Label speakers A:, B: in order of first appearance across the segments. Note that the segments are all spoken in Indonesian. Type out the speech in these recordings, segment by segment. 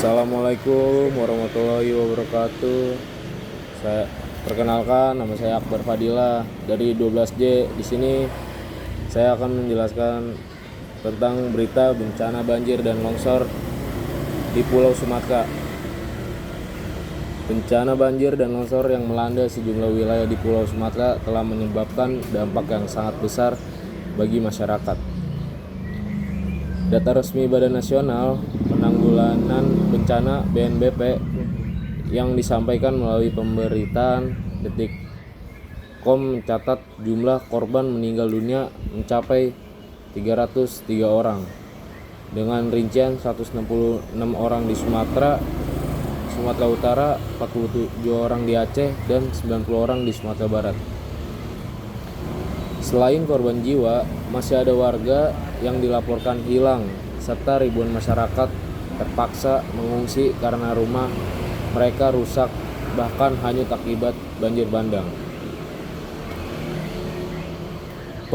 A: Assalamualaikum warahmatullahi wabarakatuh. Saya perkenalkan, nama saya Akbar Fadila dari 12J. Di sini saya akan menjelaskan tentang berita bencana banjir dan longsor di Pulau Sumatera. Bencana banjir dan longsor yang melanda sejumlah wilayah di Pulau Sumatera telah menyebabkan dampak yang sangat besar bagi masyarakat. Data resmi Badan Nasional Penanggulangan Bencana (BNPB) yang disampaikan melalui pemberitaan Detik.com mencatat jumlah korban meninggal dunia mencapai 303 orang, dengan rincian 166 orang di Sumatera Utara, 47 orang di Aceh, dan 90 orang di Sumatera Barat. Selain korban jiwa, masih ada warga yang dilaporkan hilang, serta ribuan masyarakat terpaksa mengungsi karena rumah mereka rusak, bahkan hanyut akibat banjir bandang.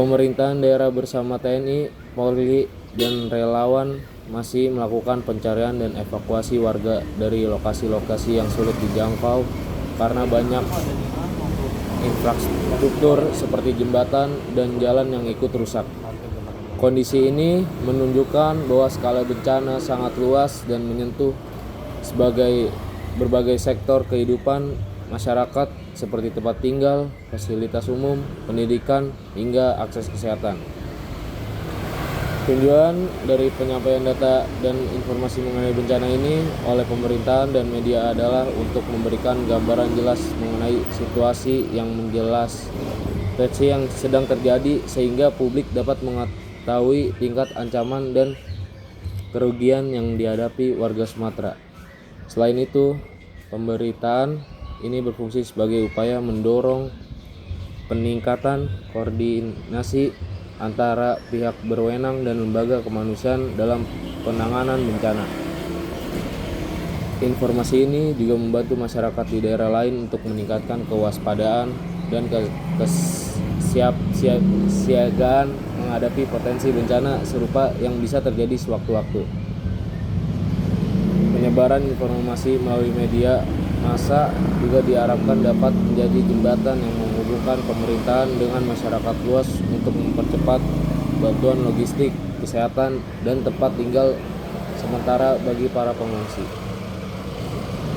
A: Pemerintahan daerah bersama TNI, Polri, dan relawan masih melakukan pencarian dan evakuasi warga dari lokasi-lokasi yang sulit dijangkau karena banyak infrastruktur seperti jembatan dan jalan yang ikut rusak. Kondisi ini menunjukkan bahwa skala bencana sangat luas dan menyentuh berbagai sektor kehidupan masyarakat seperti tempat tinggal, fasilitas umum, pendidikan, hingga akses kesehatan. Tujuan dari penyampaian data dan informasi mengenai bencana ini oleh pemerintahan dan media adalah untuk memberikan gambaran jelas mengenai situasi yang sedang terjadi, sehingga publik dapat mengetahui tingkat ancaman dan kerugian yang dihadapi warga Sumatera. Selain itu, pemberitaan ini berfungsi sebagai upaya mendorong peningkatan koordinasi antara pihak berwenang dan lembaga kemanusiaan dalam penanganan bencana. Informasi ini juga membantu masyarakat di daerah lain untuk meningkatkan kewaspadaan dan kesiapsiagaan menghadapi potensi bencana serupa yang bisa terjadi sewaktu-waktu. Penyebaran informasi melalui media massa juga diharapkan dapat menjadi jembatan yang menghubungkan pemerintahan dengan masyarakat luas untuk mempercepat bantuan logistik, kesehatan, dan tempat tinggal sementara bagi para pengungsi.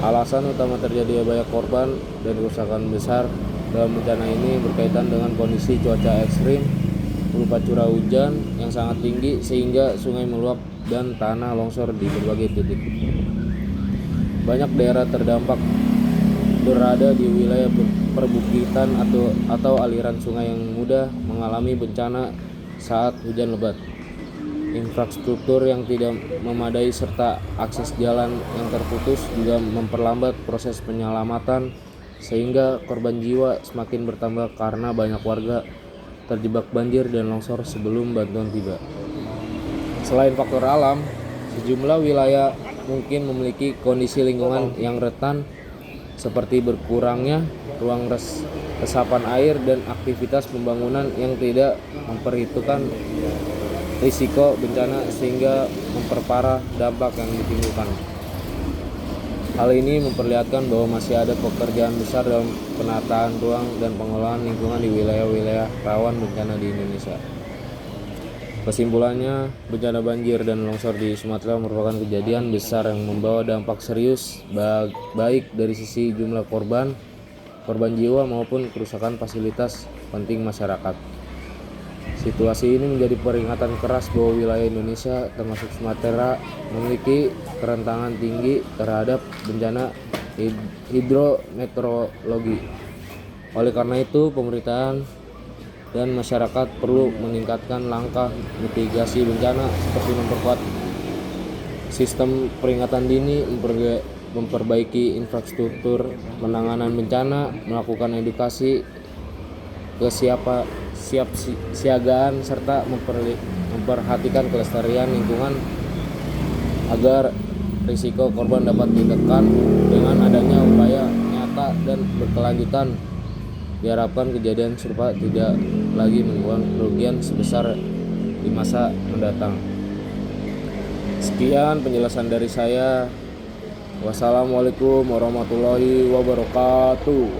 A: Alasan utama terjadinya banyak korban dan kerusakan besar dalam bencana ini berkaitan dengan kondisi cuaca ekstrim berupa curah hujan yang sangat tinggi sehingga sungai meluap dan tanah longsor di berbagai titik. Banyak daerah terdampak berada di wilayah perbukitan atau aliran sungai yang mudah mengalami bencana saat hujan lebat. Infrastruktur yang tidak memadai serta akses jalan yang terputus juga memperlambat proses penyelamatan, sehingga korban jiwa semakin bertambah karena banyak warga terjebak banjir dan longsor sebelum bantuan tiba. Selain faktor alam, sejumlah wilayah mungkin memiliki kondisi lingkungan yang rentan seperti berkurangnya ruang resapan air dan aktivitas pembangunan yang tidak memperhitungkan risiko bencana sehingga memperparah dampak yang ditimbulkan. Hal ini memperlihatkan bahwa masih ada pekerjaan besar dalam penataan ruang dan pengelolaan lingkungan di wilayah-wilayah rawan bencana di Indonesia. Kesimpulannya, bencana banjir dan longsor di Sumatera merupakan kejadian besar yang membawa dampak serius baik dari sisi jumlah korban jiwa maupun kerusakan fasilitas penting masyarakat. Situasi ini menjadi peringatan keras bahwa wilayah Indonesia termasuk Sumatera memiliki kerentanan tinggi terhadap bencana hidrometeorologi. Oleh karena itu, pemerintahan dan masyarakat perlu meningkatkan langkah mitigasi bencana seperti memperkuat sistem peringatan dini, memperbaiki infrastruktur penanganan bencana, melakukan edukasi kesiapsiagaan, serta memperhatikan kelestarian lingkungan agar risiko korban dapat ditekan. Dengan adanya upaya nyata dan berkelanjutan, diharapkan kejadian serupa tidak lagi menimbulkan kerugian sebesar di masa mendatang. Sekian penjelasan dari saya. Wassalamualaikum warahmatullahi wabarakatuh.